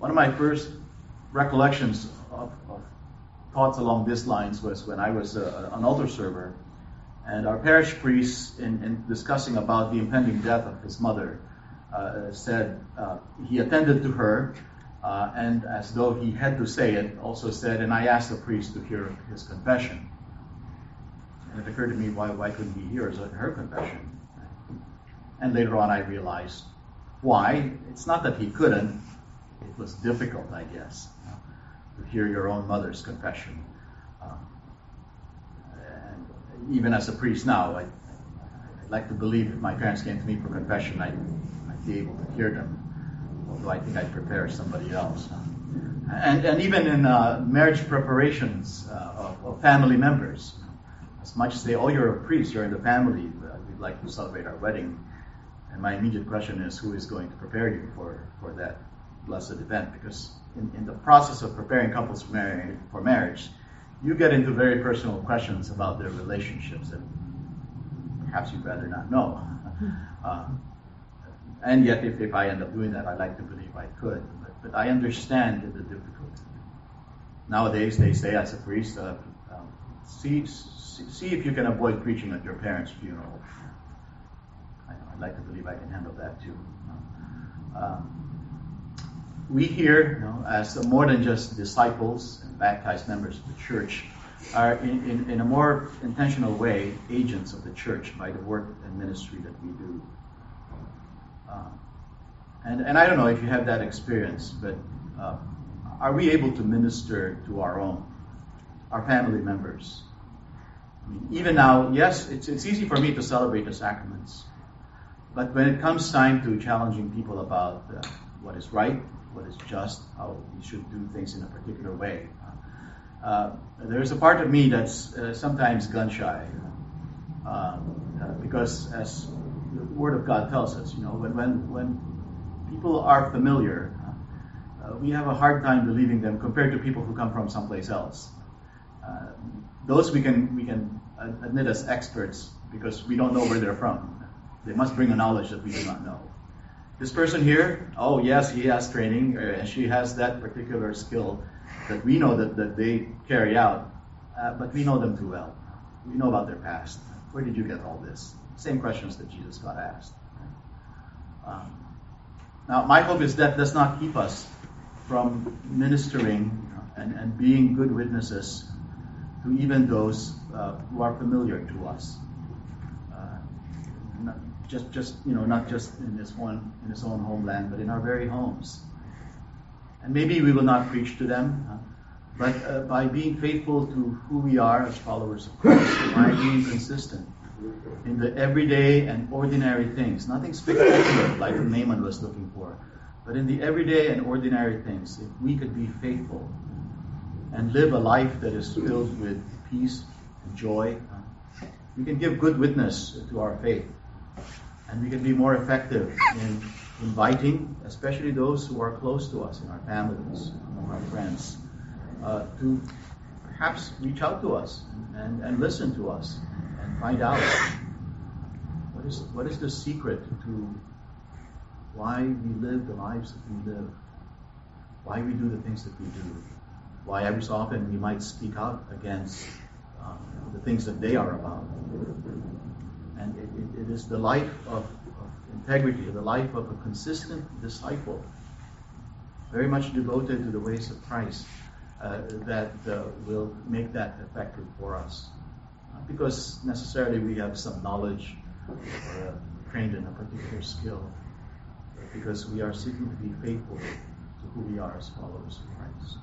One of my first recollections of thoughts along these lines was when I was an altar server, and our parish priest, in discussing about the impending death of his mother, said he attended to her, and as though he had to say it, also said, and I asked the priest to hear his confession. And it occurred to me, why couldn't he hear her confession? And later on I realized why. It's not that he couldn't, it was difficult, I guess, to hear your own mother's confession. And even as a priest now, I'd like to believe if my parents came to me for confession, I'd be able to hear them, although I think I'd prepare somebody else. And even in marriage preparations of family members, as much as they, oh, you're a priest, you're in the family, we'd like to celebrate our wedding. And my immediate question is, who is going to prepare you for that blessed event? Because in the process of preparing couples for marriage, you get into very personal questions about their relationships that perhaps you'd rather not know. And yet, if I end up doing that, I'd like to believe I could. But I understand the difficulty. Nowadays, they say, as a priest, see if you can avoid preaching at your parents' funeral. I'd like to believe I can handle that too. We here, as more than just disciples and baptized members of the church, are in a more intentional way agents of the church by the work and ministry that we do. And I don't know if you have that experience, but are we able to minister to our family members? I mean, even now, yes, it's easy for me to celebrate the sacraments, but when it comes time to challenging people about what is right, what is just, how we should do things in a particular way, there's a part of me that's sometimes gun-shy, because as the Word of God tells us, when people are familiar, we have a hard time believing them compared to people who come from someplace else. Those we can admit as experts because we don't know where they're from. They must bring a knowledge that we do not know. This person here, oh yes, he has training, and she has that particular skill that we know that they carry out, but we know them too well. We know about their past. Where did you get all this? Same questions that Jesus got asked. Now, my hope is that does not keep us from ministering and being good witnesses to even those who are familiar to us. Not just in his own homeland, but in our very homes. And maybe we will not preach to them, but by being faithful to who we are as followers of Christ, by being consistent in the everyday and ordinary things, nothing spectacular like Naaman was looking for, but in the everyday and ordinary things, if we could be faithful and live a life that is filled with peace and joy, we can give good witness to our faith. And we can be more effective in inviting, especially those who are close to us in our families, among our friends, to perhaps reach out to us and listen to us and find out what is the secret to why we live the lives that we live, why we do the things that we do, why every so often we might speak out against the things that they are about. And it is the life of integrity, the life of a consistent disciple, very much devoted to the ways of Christ, that will make that effective for us. Not because necessarily we have some knowledge or trained in a particular skill, but because we are seeking to be faithful to who we are as followers of Christ.